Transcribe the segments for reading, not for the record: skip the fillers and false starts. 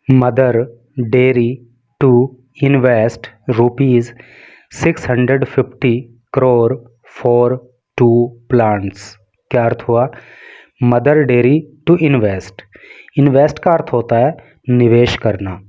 Mother Dairy to invest rupees 650 crore for 2 plants. क्या अर्थ हुआ? Mother Dairy to invest, invest का अर्थ होता है निवेश करना।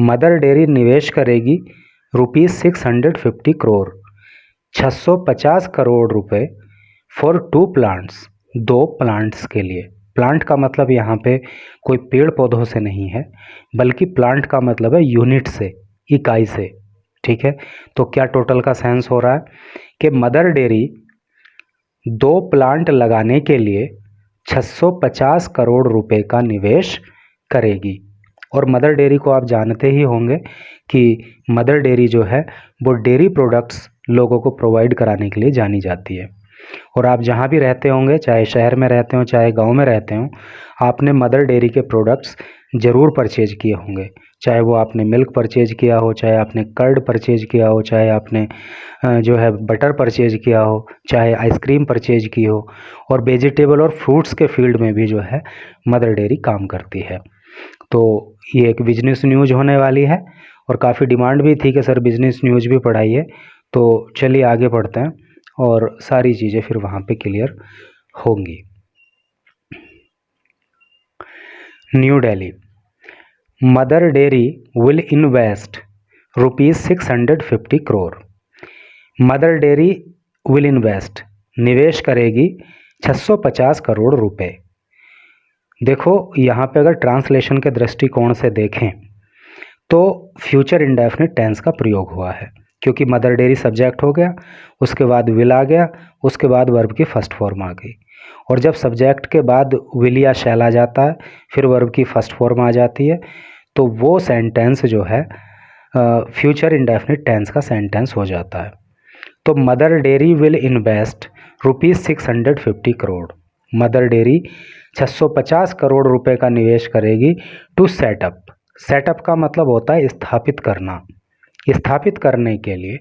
मदर डेयरी निवेश करेगी रुपीज़ 650 करोड़, 650 करोड़ रुपए फॉर 2 प्लांट्स, 2 प्लांट्स के लिए। प्लांट का मतलब यहाँ पे कोई पेड़ पौधों से नहीं है, बल्कि प्लांट का मतलब है यूनिट से, इकाई से। ठीक है, तो क्या टोटल का सेंस हो रहा है कि मदर डेयरी 2 प्लांट लगाने के लिए 650 करोड़ रुपए का निवेश करेगी। और मदर डेयरी को आप जानते ही होंगे कि मदर डेयरी जो है वो डेयरी प्रोडक्ट्स लोगों को प्रोवाइड कराने के लिए जानी जाती है। और आप जहाँ भी रहते होंगे, चाहे शहर में रहते हो चाहे गांव में रहते हो, आपने मदर डेयरी के प्रोडक्ट्स ज़रूर परचेज किए होंगे। चाहे वो आपने मिल्क परचेज किया हो, चाहे आपने कर्ड परचेज किया हो, चाहे आपने जो है बटर परचेज किया हो, चाहे आइसक्रीम परचेज की हो। और वेजिटेबल और फ्रूट्स के फील्ड में भी जो है मदर डेयरी काम करती है। तो ये एक बिजनेस न्यूज़ होने वाली है और काफ़ी डिमांड भी थी कि सर बिजनेस न्यूज़ भी पढ़ाइए। तो चलिए आगे बढ़ते हैं और सारी चीज़ें फिर वहाँ पे क्लियर होंगी। New Delhi, mother dairy will invest rupees 650 crore. Mother dairy will invest, निवेश करेगी 650 करोड़ रुपए। देखो यहाँ पे अगर ट्रांसलेशन के दृष्टिकोण से देखें तो फ्यूचर इंडेफिनिट टेंस का प्रयोग हुआ है, क्योंकि मदर डेयरी सब्जेक्ट हो गया, उसके बाद विल आ गया, उसके बाद वर्ब की फर्स्ट फॉर्म आ गई। और जब सब्जेक्ट के बाद विल या शैल आ जाता है, फिर वर्ब की फर्स्ट फॉर्म आ जाती है, तो वो सेंटेंस जो है फ्यूचर इंडेफिनिट टेंस का सेंटेंस हो जाता है। तो mother dairy will invest rupees 650 crore. Mother dairy 650 crore रुपए का निवेश करेगी टू सेटअप। सेटअप का मतलब होता है स्थापित करना। स्थापित करने के लिए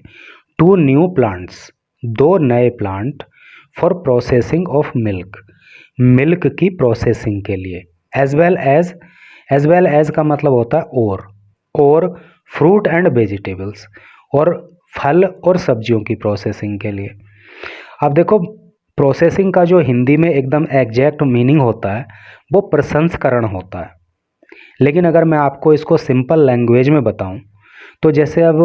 2 न्यू प्लांट्स, 2 नए plant for processing of milk, milk की प्रोसेसिंग के लिए। एज वेल एज का मतलब होता है और फ्रूट एंड वेजिटेबल्स, और फल और सब्जियों की प्रोसेसिंग के लिए। अब देखो, प्रोसेसिंग का जो हिंदी में एकदम एग्जैक्ट मीनिंग होता है वो प्रसंस्करण होता है। लेकिन अगर मैं आपको इसको सिंपल लैंग्वेज में बताऊं तो जैसे अब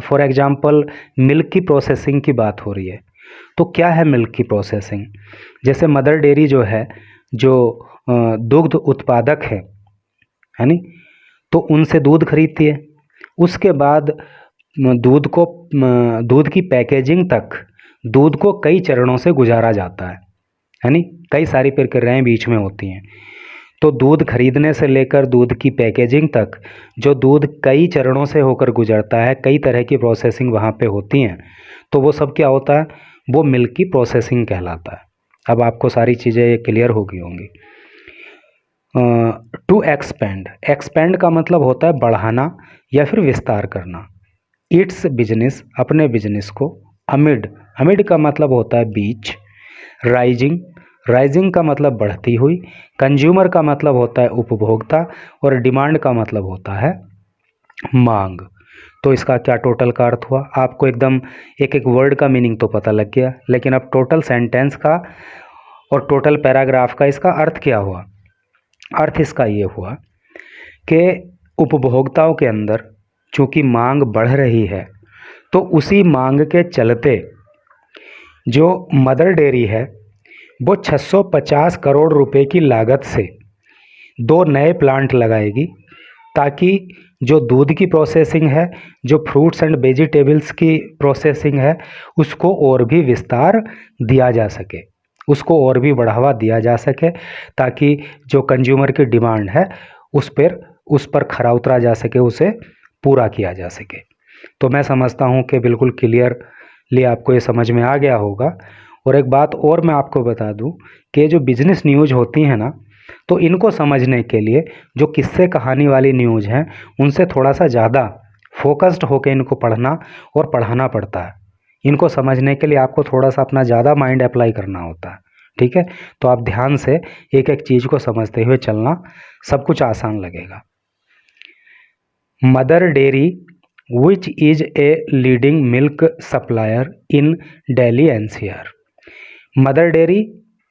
फॉर एग्जांपल मिल्क की प्रोसेसिंग की बात हो रही है, तो क्या है मिल्क की प्रोसेसिंग? जैसे मदर डेयरी जो है, जो दुग्ध उत्पादक है नी, तो उनसे दूध खरीदती है। उसके बाद दूध की पैकेजिंग तक दूध को कई चरणों से गुजारा जाता है नी, कई सारी प्रक्रियाएं बीच में होती हैं। तो दूध खरीदने से लेकर दूध की पैकेजिंग तक जो दूध कई चरणों से होकर गुजरता है, कई तरह की प्रोसेसिंग वहाँ पे होती हैं, तो वो सब क्या होता है? वो मिल्क की प्रोसेसिंग कहलाता है। अब आपको सारी चीज़ें क्लियर हो गई होंगी। टू एक्सपेंड, एक्सपेंड का मतलब होता है बढ़ाना या फिर विस्तार करना। इट्स बिजनेस, अपने बिजनेस को। अमिड, अमिड का मतलब होता है बीच। राइजिंग, राइजिंग का मतलब बढ़ती हुई। कंज्यूमर का मतलब होता है उपभोक्ता, और डिमांड का मतलब होता है मांग। तो इसका क्या टोटल का अर्थ हुआ? आपको एकदम एक एक वर्ड का मीनिंग तो पता लग गया, लेकिन अब टोटल सेंटेंस का और टोटल पैराग्राफ का इसका अर्थ क्या हुआ? अर्थ इसका ये हुआ कि उपभोक्ताओं के अंदर चूँकि मांग बढ़ रही है, तो उसी मांग के चलते जो मदर डेयरी है वो 650 करोड़ रुपए की लागत से 2 नए प्लांट लगाएगी, ताकि जो दूध की प्रोसेसिंग है, जो फ्रूट्स एंड वेजिटेबल्स की प्रोसेसिंग है, उसको और भी विस्तार दिया जा सके, उसको और भी बढ़ावा दिया जा सके, ताकि जो कंज्यूमर की डिमांड है उस पर खरा उतरा जा सके, उसे पूरा किया जा सके। तो मैं समझता हूँ कि बिल्कुल क्लियरली आपको ये समझ में आ गया होगा। और एक बात और मैं आपको बता दूं कि जो बिजनेस न्यूज़ होती हैं ना, तो इनको समझने के लिए जो किस्से कहानी वाली न्यूज़ हैं, उनसे थोड़ा सा ज़्यादा फोकस्ड होकर इनको पढ़ना और पढ़ाना पड़ता है। इनको समझने के लिए आपको थोड़ा सा अपना ज़्यादा माइंड अप्लाई करना होता है। ठीक है, तो आप ध्यान से एक एक चीज़ को समझते हुए चलना, सब कुछ आसान लगेगा। Mother dairy which is a leading milk supplier in Delhi NCR. Mother dairy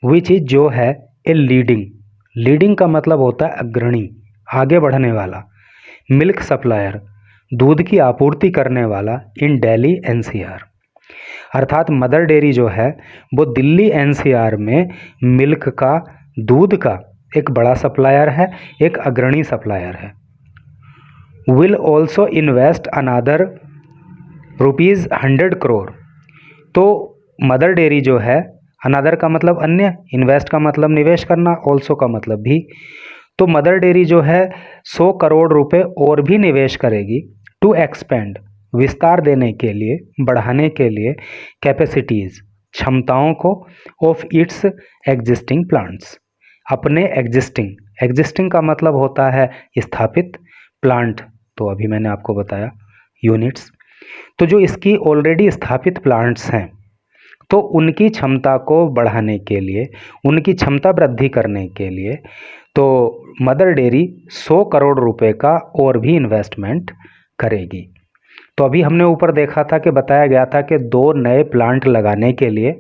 which is जो है ए लीडिंग, लीडिंग का मतलब होता है अग्रणी, आगे बढ़ने वाला, मिल्क सप्लायर दूध की आपूर्ति करने वाला इन दिल्ली एनसीआर, अर्थात मदर डेयरी जो है वो दिल्ली एनसीआर में मिल्क का, दूध का एक बड़ा सप्लायर है, एक अग्रणी सप्लायर है। विल ऑल्सो इन्वेस्ट अनादर ₹100 करोड़। तो मदर डेयरी जो है, अनादर का मतलब अन्य, इन्वेस्ट का मतलब निवेश करना, ऑल्सो का मतलब भी, तो मदर डेयरी जो है 100 करोड़ रुपए और भी निवेश करेगी टू एक्सपेंड, विस्तार देने के लिए, बढ़ाने के लिए, कैपेसिटीज़, क्षमताओं को, ऑफ इट्स एग्जिस्टिंग प्लांट्स, अपने एग्जिस्टिंग का मतलब होता है स्थापित, प्लांट तो अभी मैंने आपको बताया यूनिट्स, तो जो इसकी ऑलरेडी स्थापित प्लांट्स हैं तो उनकी क्षमता को बढ़ाने के लिए, उनकी क्षमता वृद्धि करने के लिए तो मदर डेयरी 100 करोड़ रुपए का और भी इन्वेस्टमेंट करेगी। तो अभी हमने ऊपर देखा था कि बताया गया था कि 2 नए प्लांट लगाने के लिए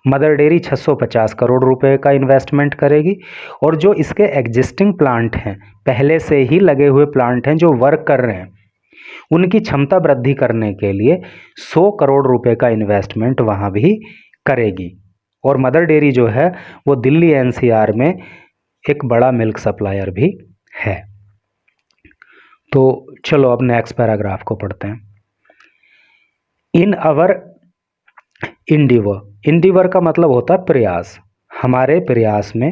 मदर डेयरी 650 करोड़ रुपए का इन्वेस्टमेंट करेगी, और जो इसके एग्जिस्टिंग प्लांट हैं, पहले से ही लगे हुए प्लांट हैं जो वर्क कर रहे हैं, उनकी क्षमता वृद्धि करने के लिए 100 करोड़ रुपए का इन्वेस्टमेंट वहाँ भी करेगी। और मदर डेयरी जो है वो दिल्ली एनसीआर में एक बड़ा मिल्क सप्लायर भी है। तो चलो अब नेक्स्ट पैराग्राफ को पढ़ते हैं। इन अवर इंडिवर, इंडिवर का मतलब होता है प्रयास, हमारे प्रयास में,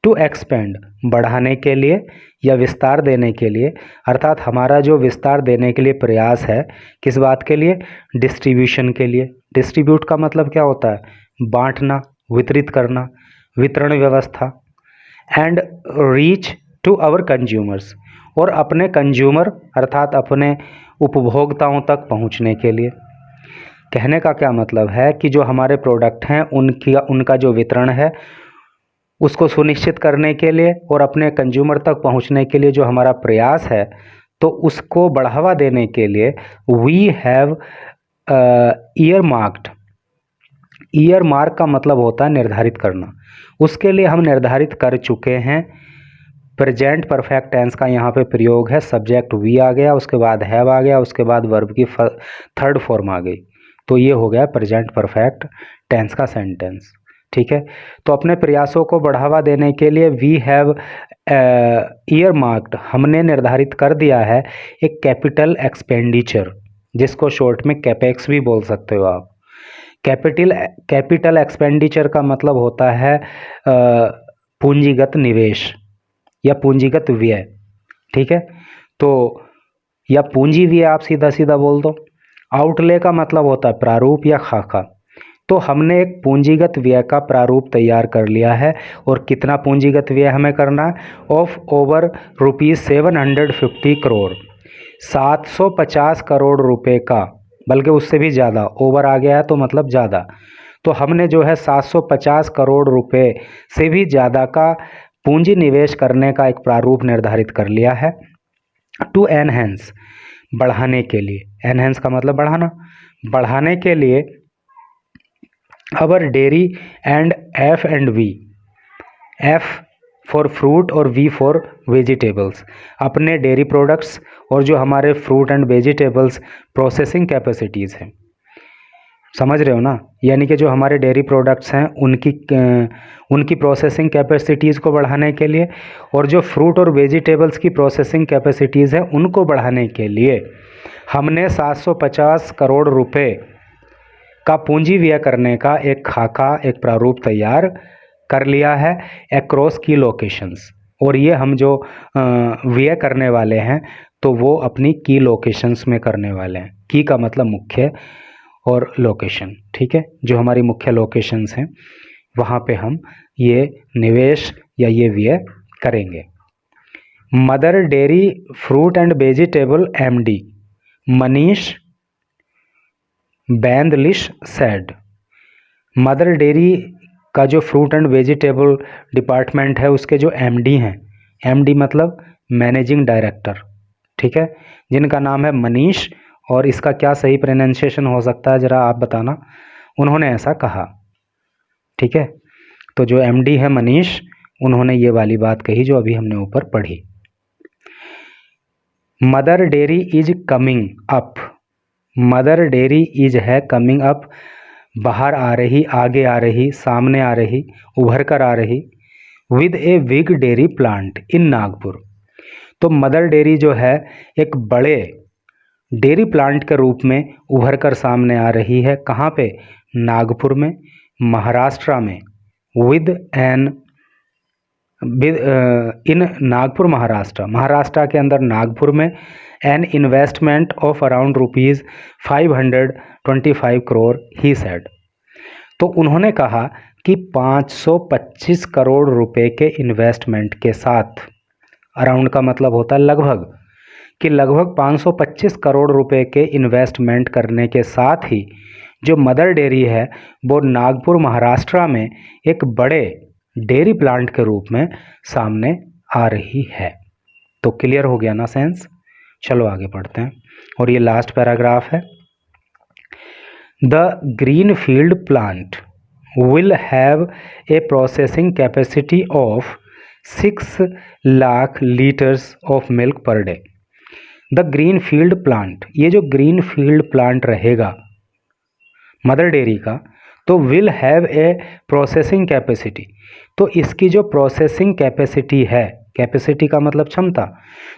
टू एक्सपेंड बढ़ाने के लिए या विस्तार देने के लिए, अर्थात हमारा जो विस्तार देने के लिए प्रयास है, किस बात के लिए, डिस्ट्रीब्यूशन के लिए। डिस्ट्रीब्यूट का मतलब क्या होता है, बांटना, वितरित करना, वितरण व्यवस्था, and reach to our consumers, और अपने कंज्यूमर अर्थात अपने उपभोक्ताओं तक पहुंचने के लिए। कहने का क्या मतलब है कि जो हमारे प्रोडक्ट हैं उनका जो वितरण है उसको सुनिश्चित करने के लिए और अपने कंज्यूमर तक पहुंचने के लिए जो हमारा प्रयास है, तो उसको बढ़ावा देने के लिए वी हैव ईयरमार्क्ड, ईयरमार्क का मतलब होता है निर्धारित करना, उसके लिए हम निर्धारित कर चुके हैं। प्रेजेंट परफेक्ट टेंस का यहाँ पे प्रयोग है, सब्जेक्ट वी आ गया, उसके बाद हैव आ गया, उसके बाद वर्ब की थर्ड फॉर्म आ गई, तो ये हो गया प्रेजेंट परफेक्ट टेंस का सेंटेंस। ठीक है, तो अपने प्रयासों को बढ़ावा देने के लिए वी हैव ईयरमार्क्ड, हमने निर्धारित कर दिया है एक कैपिटल एक्सपेंडिचर, जिसको शॉर्ट में कैपेक्स भी बोल सकते हो आप। कैपिटल एक्सपेंडिचर का मतलब होता है पूंजीगत निवेश या पूंजीगत व्यय। ठीक है, तो या पूंजी व्यय आप सीधा सीधा बोल दो। आउटले का मतलब होता है प्रारूप या खाका। तो हमने एक पूंजीगत व्यय का प्रारूप तैयार कर लिया है, और कितना पूंजीगत व्यय हमें करना है, ऑफ ओवर ₹750 करोड़, 750 करोड़ रुपए का, बल्कि उससे भी ज़्यादा, ओवर आ गया है तो मतलब ज़्यादा, तो हमने जो है 750 करोड़ रुपए से भी ज़्यादा का पूंजी निवेश करने का एक प्रारूप निर्धारित कर लिया है। टू एनहेंस, बढ़ाने के लिए, एनहेंस का मतलब बढ़ाना, बढ़ाने के लिए our dairy and F and V, F for fruit और वी फॉर वेजिटेबल्स, अपने डेयरी प्रोडक्ट्स और जो हमारे fruit and vegetables processing capacities हैं, समझ रहे हो ना, यानी कि जो हमारे डेयरी प्रोडक्ट्स हैं उनकी प्रोसेसिंग कैपेसिटीज़ को बढ़ाने के लिए, और जो फ्रूट और वेजिटेबल्स की प्रोसेसिंग कैपेसिटीज़ है उनको बढ़ाने के लिए हमने 750 करोड़ रुपए का पूंजी व्यय करने का एक खाका, एक प्रारूप तैयार कर लिया है अक्रॉस की लोकेशंस। और ये हम जो व्यय करने वाले हैं तो वो अपनी की लोकेशंस में करने वाले हैं। की का मतलब मुख्य और लोकेशन, ठीक है, जो हमारी मुख्य लोकेशंस हैं वहाँ पे हम ये निवेश या ये व्यय करेंगे। Mother Dairy fruit and vegetable MD Manish Bandlish said, Mother Dairy का जो फ्रूट एंड वेजिटेबल डिपार्टमेंट है उसके जो एमडी हैं, एमडी मतलब मैनेजिंग डायरेक्टर, ठीक है, जिनका नाम है मनीष, और इसका क्या सही प्रोनाउंसिएशन हो सकता है ज़रा आप बताना, उन्होंने ऐसा कहा, ठीक है। तो जो एमडी है मनीष, उन्होंने ये वाली बात कही जो अभी हमने ऊपर पढ़ी। Mother dairy is coming up, mother dairy is है कमिंग अप, बाहर आ रही, आगे आ रही, सामने आ रही, उभर कर आ रही, with a big dairy plant in Nagpur. तो मदर डेयरी जो है एक बड़े डेयरी प्लांट के रूप में उभर कर सामने आ रही है। कहाँ पे? नागपुर में, महाराष्ट्र में, विद एन इन नागपुर महाराष्ट्र, महाराष्ट्र के अंदर नागपुर में, an investment of around rupees 525 crore he said. तो उन्होंने कहा कि 525 करोड़ रुपए के इन्वेस्टमेंट के साथ, अराउंड का मतलब होता है लगभग, कि लगभग 525 करोड़ रुपए के इन्वेस्टमेंट करने के साथ ही जो मदर डेयरी है वो नागपुर महाराष्ट्र में एक बड़े डेयरी प्लांट के रूप में सामने आ रही है। तो क्लियर हो गया ना सेंस? चलो आगे पढ़ते हैं, और ये लास्ट पैराग्राफ है। The green field plant will have a processing capacity of 6 lakh litres of milk per day. The green field plant, ये जो ग्रीन फील्ड प्लांट रहेगा मदर डेयरी का, तो will have a processing capacity, तो इसकी जो processing capacity है, capacity का मतलब क्षमता,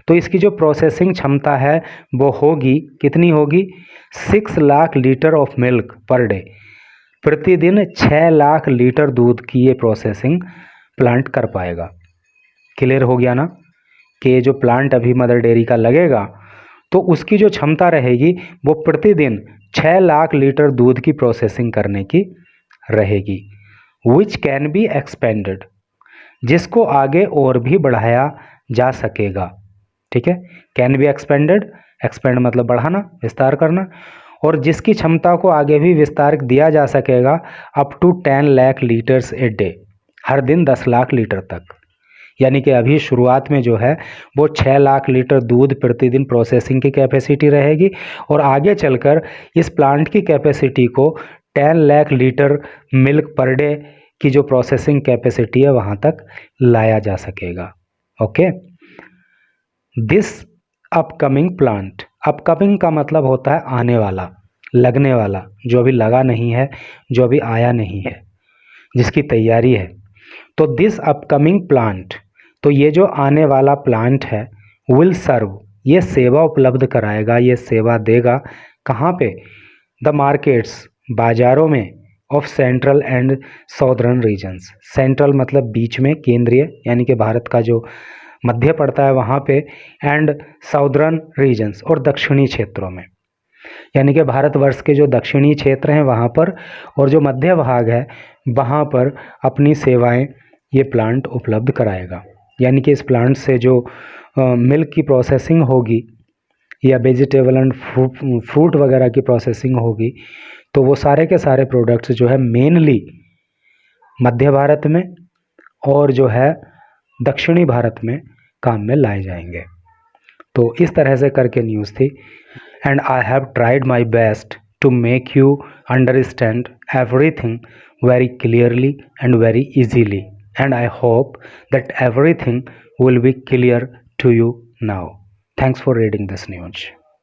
तो इसकी जो प्रोसेसिंग क्षमता है वो होगी, कितनी होगी? 6 lakh litre of milk per day, प्रतिदिन 6 लाख लीटर दूध की ये प्रोसेसिंग प्लांट कर पाएगा। क्लियर हो गया ना कि ये जो प्लांट अभी मदर डेयरी का लगेगा तो उसकी जो क्षमता रहेगी वो प्रतिदिन 6 लाख लीटर दूध की प्रोसेसिंग करने की रहेगी। विच कैन बी एक्सपेंडेड, जिसको आगे और भी बढ़ाया जा सकेगा, ठीक है। कैन बी एक्सपेंडेड, एक्सपेंड मतलब बढ़ाना, विस्तार करना, और जिसकी क्षमता को आगे भी विस्तार दिया जा सकेगा up to 10 lakh litres a day, हर दिन 10 लाख लीटर तक। यानी कि अभी शुरुआत में जो है वो 6 लाख लीटर दूध प्रतिदिन प्रोसेसिंग की कैपेसिटी रहेगी, और आगे चलकर इस प्लांट की कैपेसिटी को 10 lakh litre milk per day की जो प्रोसेसिंग कैपेसिटी है वहाँ तक लाया जा सकेगा। Okay, this upcoming plant, upcoming का मतलब होता है आने वाला, लगने वाला, जो अभी लगा नहीं है, जो अभी आया नहीं है, जिसकी तैयारी है। तो दिस अपकमिंग प्लांट, तो ये जो आने वाला प्लांट है, विल सर्व, ये सेवा उपलब्ध कराएगा, ये सेवा देगा, कहाँ पे? द मार्केट्स, बाज़ारों में, of central and southern regions, central मतलब बीच में, केंद्रीय यानी कि भारत का जो मध्य पड़ता है वहाँ पे, एंड साउदर्न रीजन्स, और दक्षिणी क्षेत्रों में, यानी कि भारतवर्ष के जो दक्षिणी क्षेत्र हैं वहाँ पर, और जो मध्य भाग है वहाँ पर अपनी सेवाएं ये प्लांट उपलब्ध कराएगा। यानी कि इस प्लांट से जो मिल्क की प्रोसेसिंग होगी या वेजिटेबल एंड फ्रूट वगैरह की प्रोसेसिंग होगी, तो वो सारे के सारे प्रोडक्ट्स जो है मेनली मध्य भारत में और जो है दक्षिणी भारत में काम में लाए जाएंगे। तो इस तरह से करके न्यूज़ थी, and I have tried my best to make you understand everything very clearly and very easily, and I hope that everything will be clear to you now. Thanks for reading this news.